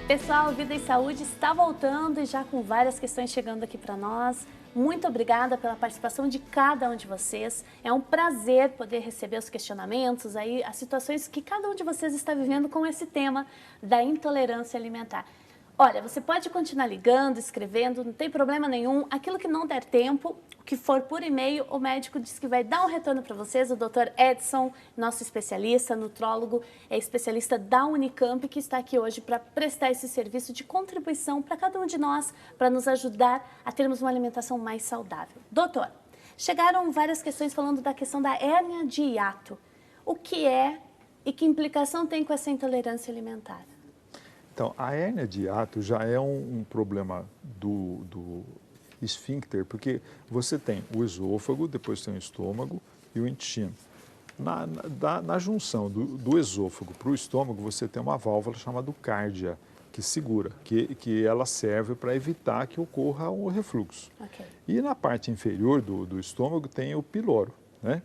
Pessoal, Vida e Saúde está voltando e já com várias questões chegando aqui para nós. Muito obrigada pela participação de cada um de vocês. É um prazer poder receber os questionamentos, aí, as situações que cada um de vocês está vivendo com esse tema da intolerância alimentar. Olha, você pode continuar ligando, escrevendo, não tem problema nenhum. Aquilo que não der tempo, que for por e-mail, o médico diz que vai dar um retorno para vocês. O Dr. Edson, nosso especialista, nutrólogo, é especialista da Unicamp, que está aqui hoje para prestar esse serviço de contribuição para cada um de nós, para nos ajudar a termos uma alimentação mais saudável. Doutor, chegaram várias questões falando da questão da hérnia de hiato. O que é e que implicação tem com essa intolerância alimentar? Então, a hérnia de hiato já é um problema do esfíncter, porque você tem o esôfago, depois tem o estômago e o intestino. Na junção do esôfago para o estômago, você tem uma válvula chamada cárdia, que segura, que ela serve para evitar que ocorra o refluxo. Okay. E na parte inferior do estômago tem o piloro, né?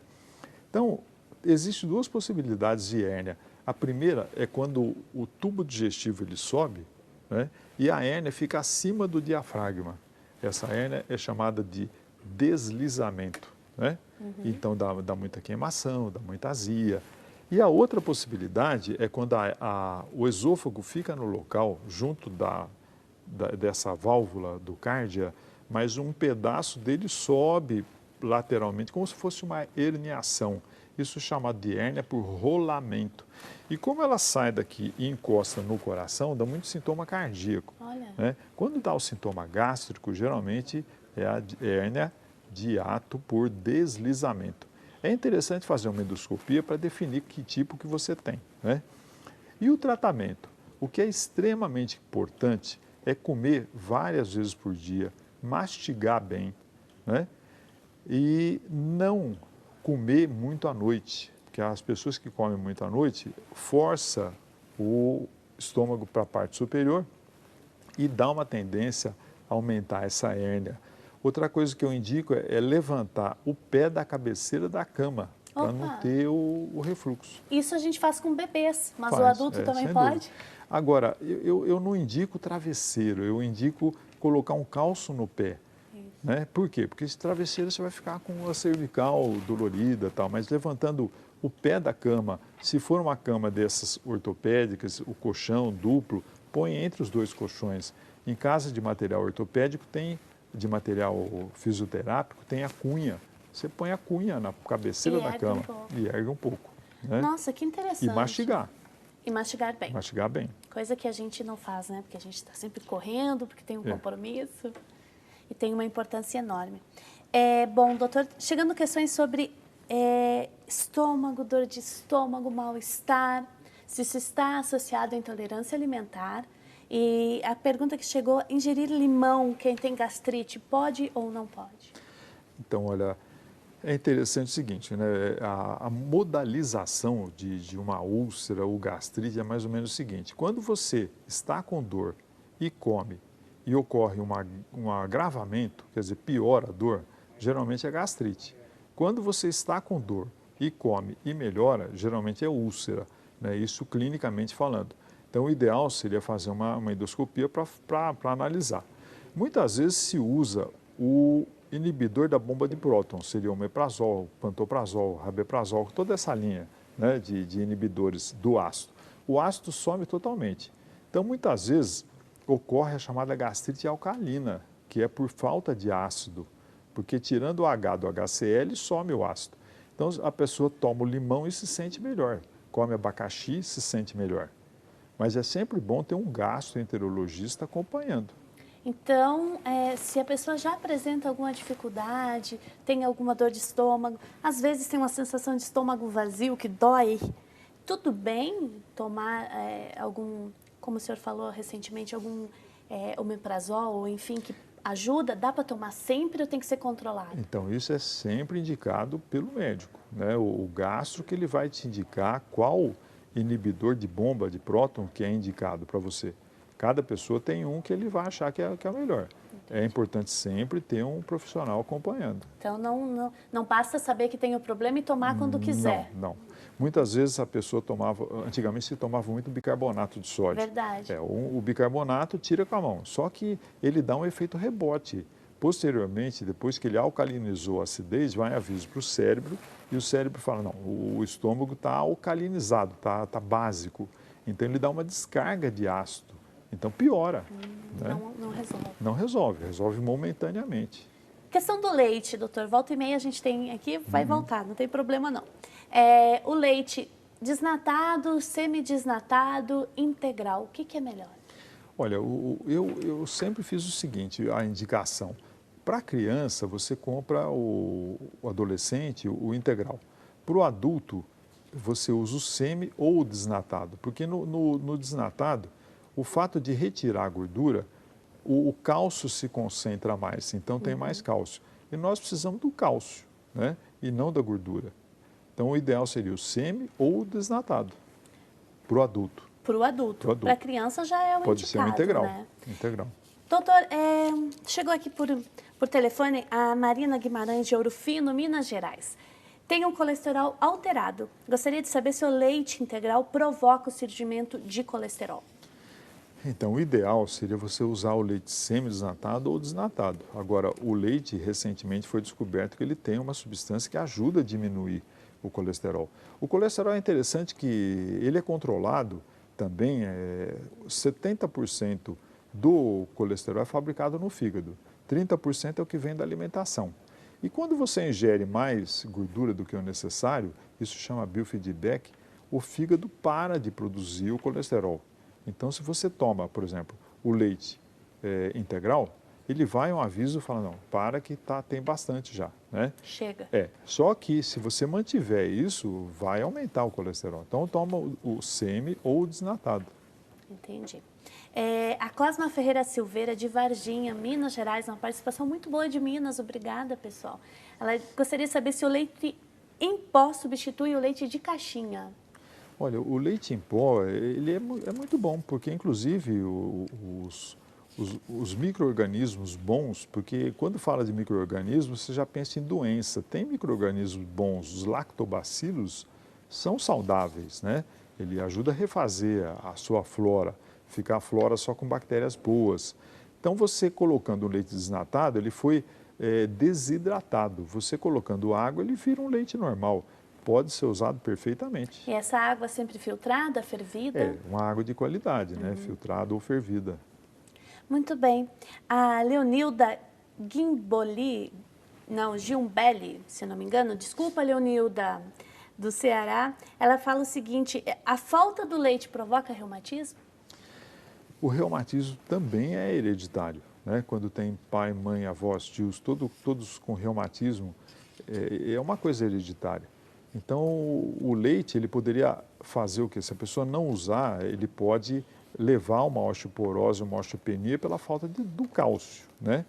Então, existem duas possibilidades de hérnia. A primeira é quando o tubo digestivo ele sobe, né, e a hérnia fica acima do diafragma. Essa hérnia é chamada de deslizamento, né? Então dá muita queimação, dá muita azia. E a outra possibilidade é quando o esôfago fica no local, junto dessa válvula do cárdia, mas um pedaço dele sobe lateralmente, como se fosse uma herniação. Isso é chamado de hérnia por rolamento. E como ela sai daqui e encosta no coração, dá muito sintoma cardíaco. Olha. Né? Quando dá o sintoma gástrico, geralmente é a hérnia de hiato por deslizamento. É interessante fazer uma endoscopia para definir que tipo que você tem. Né? E o tratamento? O que é extremamente importante é comer várias vezes por dia, mastigar bem, né? E não comer muito à noite, porque as pessoas que comem muito à noite forçam o estômago para a parte superior e dá uma tendência a aumentar essa hérnia. Outra coisa que eu indico é levantar o pé da cabeceira da cama, para não ter o refluxo. Isso a gente faz com bebês, mas o adulto também pode? Dúvida. Agora, eu não indico travesseiro, eu indico colocar um calço no pé. Né? Por quê? Porque esse travesseiro você vai ficar com a cervical dolorida, tal, mas levantando o pé da cama, se for uma cama dessas ortopédicas, o colchão duplo, põe entre os dois colchões. Em casa de material ortopédico, de material fisioterápico, tem a cunha. Você põe a cunha na cabeceira da cama e ergue um pouco. Né? Nossa, que interessante. E mastigar. E mastigar bem. Mastigar bem. Coisa que a gente não faz, né? Porque a gente está sempre correndo, porque tem um compromisso. E tem uma importância enorme. Bom, doutor, chegando questões sobre estômago, dor de estômago, mal-estar, se isso está associado à intolerância alimentar. E a pergunta que chegou, ingerir limão, quem tem gastrite, pode ou não pode? Então, olha, é interessante o seguinte, né? A modalização de uma úlcera ou gastrite é mais ou menos o seguinte. Quando você está com dor e come e ocorre um agravamento, quer dizer, piora a dor, geralmente é gastrite. Quando você está com dor e come e melhora, geralmente é úlcera, né? Isso clinicamente falando. Então, o ideal seria fazer uma endoscopia para analisar. Muitas vezes se usa o inibidor da bomba de próton, seria o omeprazol, pantoprazol, rabeprazol, toda essa linha, né, de inibidores do ácido. O ácido some totalmente. Então, muitas vezes, ocorre a chamada gastrite alcalina, que é por falta de ácido, porque tirando o H do HCl, some o ácido. Então, a pessoa toma o limão e se sente melhor, come abacaxi e se sente melhor. Mas é sempre bom ter um gastroenterologista acompanhando. Então, se a pessoa já apresenta alguma dificuldade, tem alguma dor de estômago, às vezes tem uma sensação de estômago vazio que dói, tudo bem tomar algum, como o senhor falou recentemente, algum omeprazol, ou enfim, que ajuda? Dá para tomar sempre ou tem que ser controlado? Então, isso é sempre indicado pelo médico, né? O gastro que ele vai te indicar qual inibidor de bomba de próton que é indicado para você. Cada pessoa tem um que ele vai achar que é o melhor. É importante sempre ter um profissional acompanhando. Então, não basta saber que tem o problema e tomar quando quiser. Não. Muitas vezes a pessoa tomava, antigamente se tomava muito bicarbonato de sódio. Verdade. O bicarbonato tira com a mão, só que ele dá um efeito rebote. Posteriormente, depois que ele alcalinizou a acidez, vai aviso para o cérebro e o cérebro fala, não, o estômago está alcalinizado, tá básico. Então ele dá uma descarga de ácido. Então piora. Né? Não resolve. Não resolve, resolve momentaneamente. Questão do leite, doutor. Volta e meia a gente tem aqui, vai voltar, não tem problema não. O leite desnatado, semidesnatado, integral, o que é melhor? Olha, eu sempre fiz o seguinte, a indicação. Para a criança, você compra o adolescente, o integral. Para o adulto, você usa o semi ou o desnatado. Porque no desnatado, o fato de retirar a gordura, o cálcio se concentra mais, então tem mais cálcio. E nós precisamos do cálcio, né? E não da gordura. Então, o ideal seria o semi ou o desnatado, para o adulto. Para o adulto. Para a criança já é o Pode indicado, ser um integral. né? Integral. Doutor, chegou aqui por telefone a Marina Guimarães de Ouro Fino, Minas Gerais. Tem um colesterol alterado. Gostaria de saber se o leite integral provoca o surgimento de colesterol. Então, o ideal seria você usar o leite semi-desnatado ou desnatado. Agora, o leite, recentemente foi descoberto que ele tem uma substância que ajuda a diminuir o colesterol. O colesterol é interessante que ele é controlado também, 70% do colesterol é fabricado no fígado, 30% é o que vem da alimentação. E quando você ingere mais gordura do que o necessário, isso chama biofeedback, o fígado para de produzir o colesterol. Então, se você toma, por exemplo, o leite integral, ele vai um aviso e fala, não, para que tem bastante já, né? Chega. Só que se você mantiver isso, vai aumentar o colesterol. Então, toma o semi ou o desnatado. Entendi. A Cosma Ferreira Silveira, de Varginha, Minas Gerais, uma participação muito boa de Minas, obrigada, pessoal. Ela gostaria de saber se o leite em pó substitui o leite de caixinha. Olha, o leite em pó, ele é muito bom, porque inclusive os micro-organismos bons, porque quando fala de micro-organismos, você já pensa em doença. Tem micro-organismos bons, os lactobacilos são saudáveis, né? Ele ajuda a refazer a sua flora, ficar a flora só com bactérias boas. Então, você colocando o leite desnatado, ele foi desidratado. Você colocando água, ele vira um leite normal. Pode ser usado perfeitamente. E essa água sempre filtrada, fervida? Uma água de qualidade, né? Filtrada ou fervida. Muito bem. A Leonilda Gimboli, se não me engano, desculpa, Leonilda, do Ceará, ela fala o seguinte, a falta do leite provoca reumatismo? O reumatismo também é hereditário, né? Quando tem pai, mãe, avós, tios, todos com reumatismo, é uma coisa hereditária. Então, o leite, ele poderia fazer o quê? Se a pessoa não usar, ele pode levar a uma osteoporose, uma osteopenia pela falta do cálcio, né?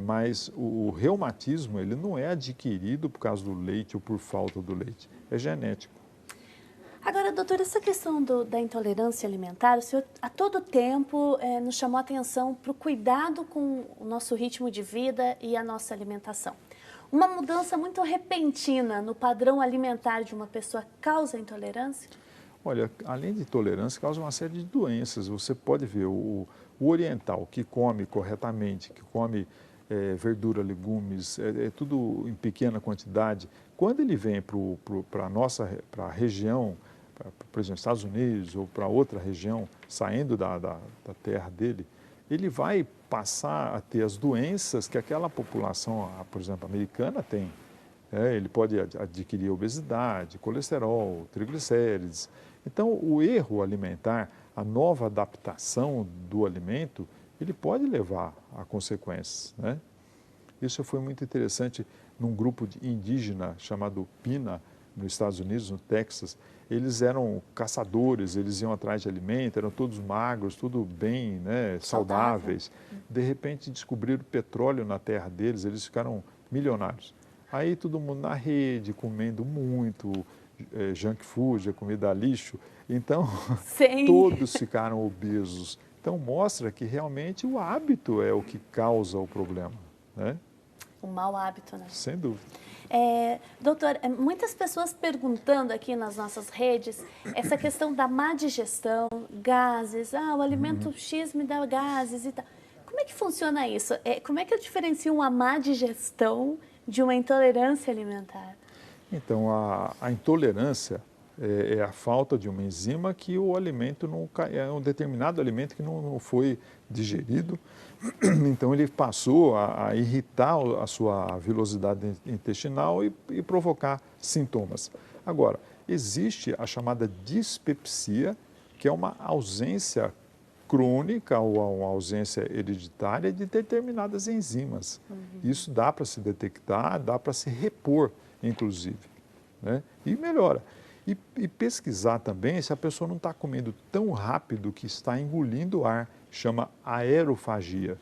Mas o reumatismo, ele não é adquirido por causa do leite ou por falta do leite, é genético. Agora, doutora, essa questão da intolerância alimentar, o senhor a todo tempo nos chamou a atenção para o cuidado com o nosso ritmo de vida e a nossa alimentação. Uma mudança muito repentina no padrão alimentar de uma pessoa causa intolerância? Olha, além de intolerância, causa uma série de doenças. Você pode ver o oriental que come corretamente, que come verdura, legumes, tudo em pequena quantidade. Quando ele vem para a região, por exemplo, Estados Unidos ou para outra região, saindo da terra dele, ele vai passar a ter as doenças que aquela população, por exemplo, americana tem. Ele pode adquirir obesidade, colesterol, triglicérides. Então, o erro alimentar, a nova adaptação do alimento, ele pode levar a consequências, né? Isso foi muito interessante num grupo indígena chamado Pina, nos Estados Unidos, no Texas. Eles eram caçadores, eles iam atrás de alimento, eram todos magros, tudo bem, né, saudáveis. De repente descobriram petróleo na terra deles, eles ficaram milionários. Aí todo mundo na rede, comendo muito, junk food, a comida lixo. Então, Sim. todos ficaram obesos. Então, mostra que realmente o hábito é o que causa o problema, né? Um mau hábito, né? Sem dúvida. Doutor, muitas pessoas perguntando aqui nas nossas redes essa questão da má digestão, gases, o alimento X me dá gases e tal. Como é que funciona isso? Como é que eu diferencio uma má digestão de uma intolerância alimentar? Então, a intolerância é a falta de uma enzima que o alimento não é um determinado alimento que não foi digerido, então ele passou a irritar a sua velocidade intestinal e provocar sintomas. Agora, existe a chamada dispepsia, que é uma ausência crônica ou uma ausência hereditária de determinadas enzimas. Isso dá para se detectar, dá para se repor, inclusive, né? E melhora. E pesquisar também se a pessoa não está comendo tão rápido que está engolindo ar, chama aerofagia.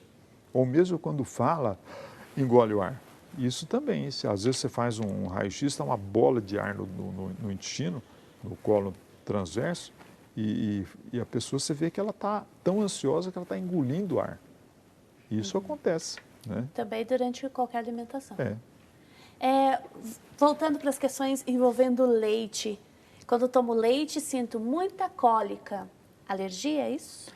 Ou mesmo quando fala, engole o ar. Isso também, às vezes você faz um raio-x, está uma bola de ar no intestino, no colo transverso, e a pessoa, você vê que ela está tão ansiosa que ela está engolindo ar. Isso acontece, né? Também durante qualquer alimentação. Voltando para as questões envolvendo leite. Quando eu tomo leite, sinto muita cólica. Alergia, é isso?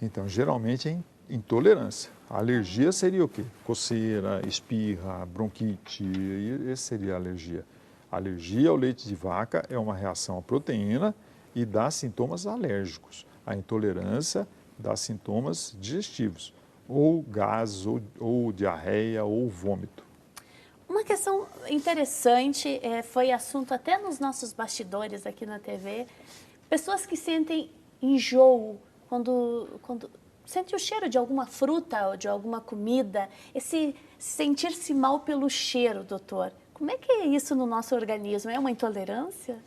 Então, geralmente é intolerância. A alergia seria o quê? Coceira, espirra, bronquite, esse seria a alergia. A alergia ao leite de vaca é uma reação à proteína e dá sintomas alérgicos. A intolerância dá sintomas digestivos, ou gases, ou diarreia, ou vômito. Uma questão interessante, foi assunto até nos nossos bastidores aqui na TV, pessoas que sentem enjoo quando sentem o cheiro de alguma fruta ou de alguma comida, esse sentir-se mal pelo cheiro, doutor. Como é que é isso no nosso organismo? É uma intolerância?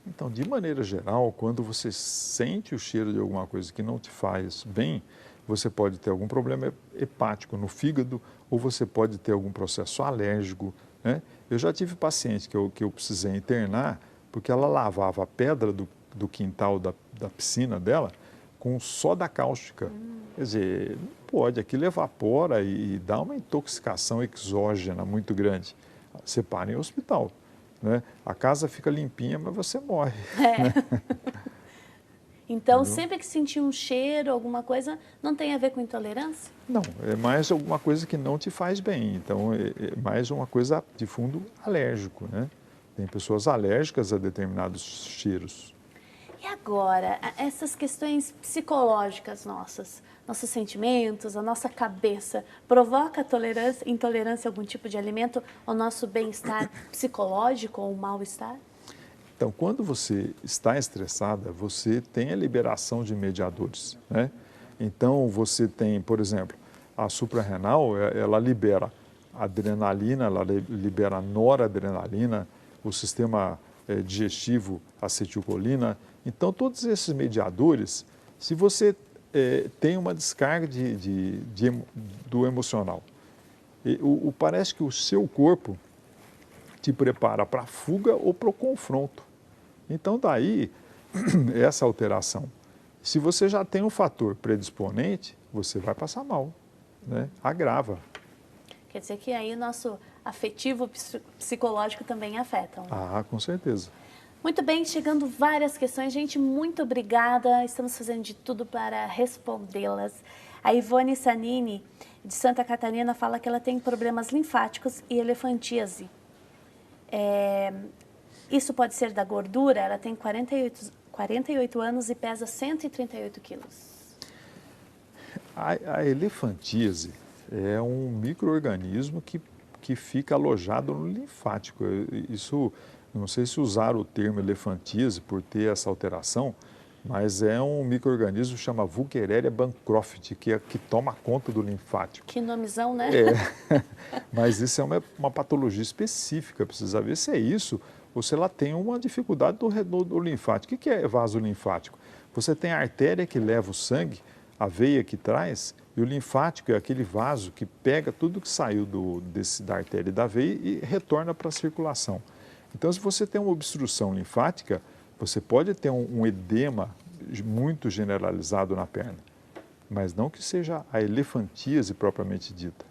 Então, de maneira geral, quando você sente o cheiro de alguma coisa que não te faz bem, você pode ter algum problema hepático no fígado ou você pode ter algum processo alérgico, né? Eu já tive paciente que eu precisei internar porque ela lavava a pedra do quintal da piscina dela com soda cáustica. Quer dizer, não pode, aquilo evapora e dá uma intoxicação exógena muito grande. Você para em hospital, né? A casa fica limpinha, mas você morre. Né? Então, sempre que sentir um cheiro, alguma coisa, não tem a ver com intolerância? Não, é mais alguma coisa que não te faz bem. Então, é mais uma coisa de fundo alérgico, né? Tem pessoas alérgicas a determinados cheiros. E agora, essas questões psicológicas nossas, nossos sentimentos, a nossa cabeça, provoca intolerância a algum tipo de alimento ao nosso bem-estar psicológico ou mal-estar? Então, quando você está estressada, você tem a liberação de mediadores, né? Então, você tem, por exemplo, a suprarrenal, ela libera adrenalina, ela libera noradrenalina, o sistema digestivo, acetilcolina. Então, todos esses mediadores, se você tem uma descarga do emocional, parece que o seu corpo te prepara para a fuga ou para o confronto. Então, daí, essa alteração. Se você já tem um fator predisponente, você vai passar mal, né? Agrava. Quer dizer que aí o nosso afetivo psicológico também afeta. Né? Ah, com certeza. Muito bem, chegando várias questões. Gente, muito obrigada. Estamos fazendo de tudo para respondê-las. A Ivone Sanini, de Santa Catarina, fala que ela tem problemas linfáticos e elefantíase. Isso pode ser da gordura? Ela tem 48 anos e pesa 138 quilos. A elefantíase é um micro-organismo que fica alojado no linfático. Isso, não sei se usaram o termo elefantíase por ter essa alteração, mas é um micro-organismo que chama Wuchereria bancroft, que toma conta do linfático. Que nomezão, né? Mas isso é uma patologia específica, precisa ver se é isso ou se ela tem uma dificuldade do linfático. O que é vaso linfático? Você tem a artéria que leva o sangue, a veia que traz, e o linfático é aquele vaso que pega tudo que saiu da artéria e da veia e retorna para a circulação. Então, se você tem uma obstrução linfática, você pode ter um edema muito generalizado na perna, mas não que seja a elefantíase propriamente dita.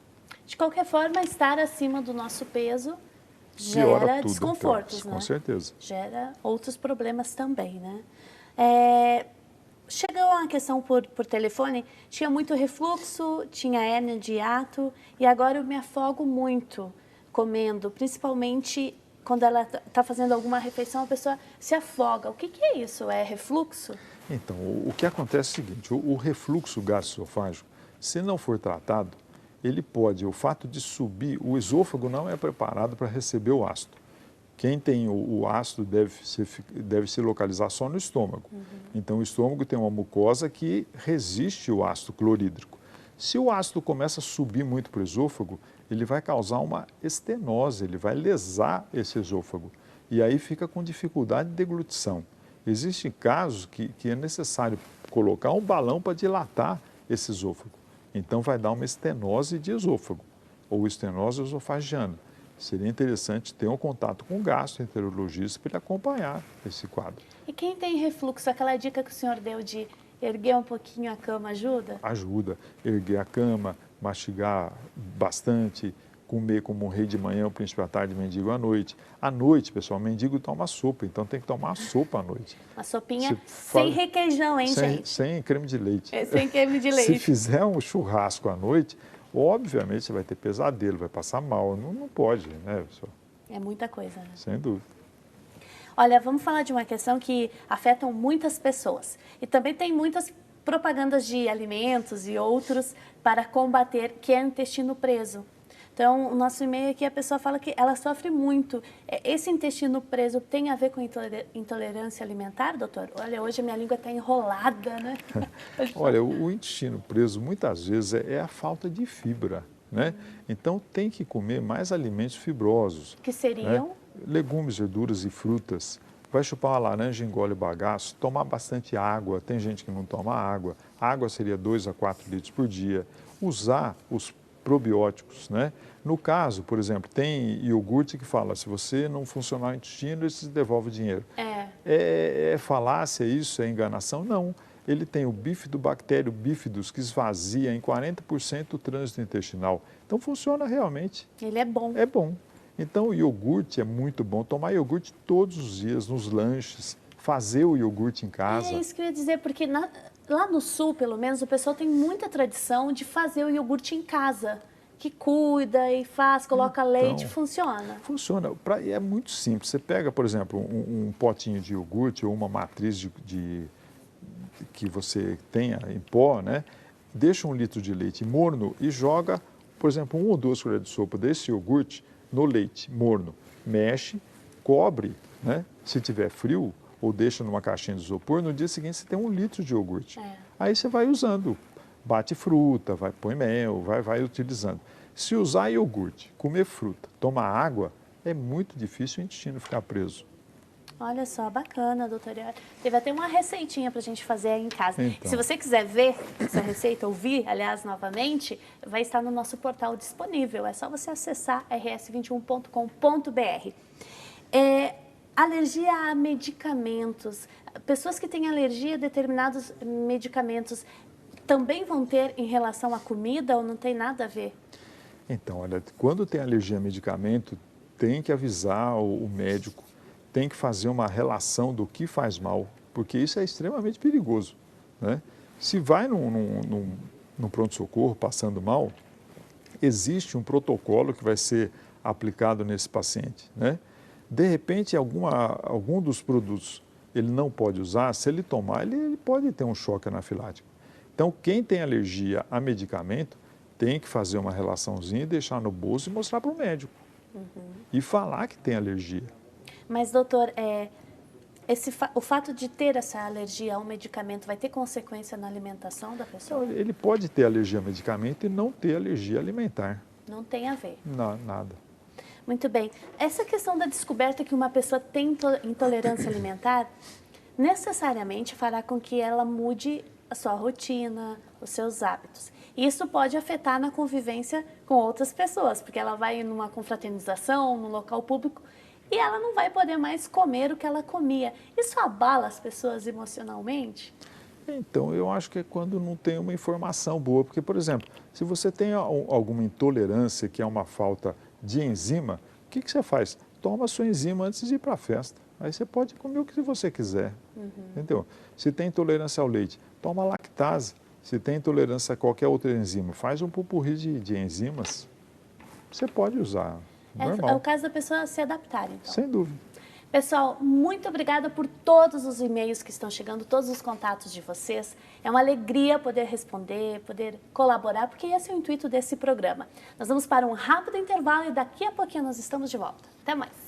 De qualquer forma, estar acima do nosso peso Piora gera tudo, desconfortos, piora, né? com certeza. Gera outros problemas também, né? Chegou uma questão por telefone, tinha muito refluxo, tinha hérnia de hiato e agora eu me afogo muito comendo, principalmente quando ela está fazendo alguma refeição, a pessoa se afoga. O que é isso? É refluxo? Então, o que acontece é o seguinte, o refluxo gastroesofágico, se não for tratado, ele pode, o fato de subir, o esôfago não é preparado para receber o ácido. Quem tem o ácido deve se localizar só no estômago. Então, o estômago tem uma mucosa que resiste o ácido clorídrico. Se o ácido começa a subir muito para o esôfago, ele vai causar uma estenose, ele vai lesar esse esôfago. E aí fica com dificuldade de deglutição. Existem casos que é necessário colocar um balão para dilatar esse esôfago. Então, vai dar uma estenose de esôfago, ou estenose esofagiana. Seria interessante ter um contato com o gastroenterologista para ele acompanhar esse quadro. E quem tem refluxo, aquela dica que o senhor deu de erguer um pouquinho a cama ajuda? Ajuda. Erguer a cama, mastigar bastante, comer como um rei de manhã, o príncipe à tarde, mendigo à noite. À noite, pessoal, mendigo toma sopa, então tem que tomar sopa à noite. Uma sopinha sem requeijão, hein, gente? Sem creme de leite. Sem creme de leite. Se fizer um churrasco à noite, obviamente você vai ter pesadelo, vai passar mal. Não pode, né, pessoal? É muita coisa, né? Sem dúvida. Olha, vamos falar de uma questão que afeta muitas pessoas. E também tem muitas propagandas de alimentos e outros para combater, que é o intestino preso. Então, o nosso e-mail aqui, a pessoa fala que ela sofre muito. Esse intestino preso tem a ver com intolerância alimentar, doutor? Olha, hoje a minha língua está enrolada, né? Olha, o intestino preso, muitas vezes, é a falta de fibra, né? Então, tem que comer mais alimentos fibrosos. Que seriam? Né? Legumes, verduras e frutas. Vai chupar uma laranja, engole o bagaço, tomar bastante água. Tem gente que não toma água. A água seria 2 a 4 litros por dia. Usar os probióticos, né? No caso, por exemplo, tem iogurte que fala, se você não funcionar o intestino, ele se devolve o dinheiro. É falácia isso? É enganação? Não. Ele tem o bifidobactério bífidos que esvazia em 40% o trânsito intestinal. Então, funciona realmente. Ele é bom. É bom. Então, o iogurte é muito bom. Tomar iogurte todos os dias, nos lanches, fazer o iogurte em casa. É isso que eu ia dizer, porque lá no sul, pelo menos, o pessoal tem muita tradição de fazer o iogurte em casa. Que cuida e faz, coloca leite, funciona. Funciona. É muito simples. Você pega, por exemplo, um potinho de iogurte ou uma matriz que você tenha em pó, né? Deixa 1 litro de leite morno e joga, por exemplo, 1 ou 2 colheres de sopa desse iogurte no leite morno. Mexe, cobre, né? Se tiver frio, ou deixa numa caixinha de isopor, no dia seguinte você tem 1 litro de iogurte. Aí você vai usando, bate fruta, põe mel, vai utilizando. Se usar iogurte, comer fruta, tomar água, é muito difícil o intestino ficar preso. Olha só, bacana, doutora. Teve até uma receitinha para a gente fazer aí em casa. Então. Se você quiser ver essa receita, ouvir, aliás, novamente, vai estar no nosso portal disponível. É só você acessar rs21.com.br. Alergia a medicamentos. Pessoas que têm alergia a determinados medicamentos também vão ter em relação à comida ou não tem nada a ver? Então, olha, quando tem alergia a medicamento, tem que avisar o médico, tem que fazer uma relação do que faz mal, porque isso é extremamente perigoso, né? Se vai num pronto-socorro passando mal, existe um protocolo que vai ser aplicado nesse paciente, né? De repente, algum dos produtos ele não pode usar, se ele tomar, ele pode ter um choque anafilático. Então, quem tem alergia a medicamento, tem que fazer uma relaçãozinha, deixar no bolso e mostrar para o médico. E falar que tem alergia. Mas, doutor, o fato de ter essa alergia ao medicamento vai ter consequência na alimentação da pessoa? Ele pode ter alergia a medicamento e não ter alergia alimentar. Não tem a ver? Não, nada. Muito bem. Essa questão da descoberta que uma pessoa tem intolerância alimentar, necessariamente fará com que ela mude a sua rotina, os seus hábitos. Isso pode afetar na convivência com outras pessoas, porque ela vai numa confraternização, num local público, e ela não vai poder mais comer o que ela comia. Isso abala as pessoas emocionalmente? Então, eu acho que é quando não tem uma informação boa, porque, por exemplo, se você tem alguma intolerância, que é uma falta de enzima, o que você faz? Toma a sua enzima antes de ir para a festa. Aí você pode comer o que você quiser, entendeu? Se tem intolerância ao leite, toma lactase. Se tem intolerância a qualquer outra enzima, faz um pupurri de enzimas, você pode usar, normal. É o caso da pessoa se adaptar, então. Sem dúvida. Pessoal, muito obrigada por todos os e-mails que estão chegando, todos os contatos de vocês. É uma alegria poder responder, poder colaborar, porque esse é o intuito desse programa. Nós vamos para um rápido intervalo e daqui a pouquinho nós estamos de volta. Até mais!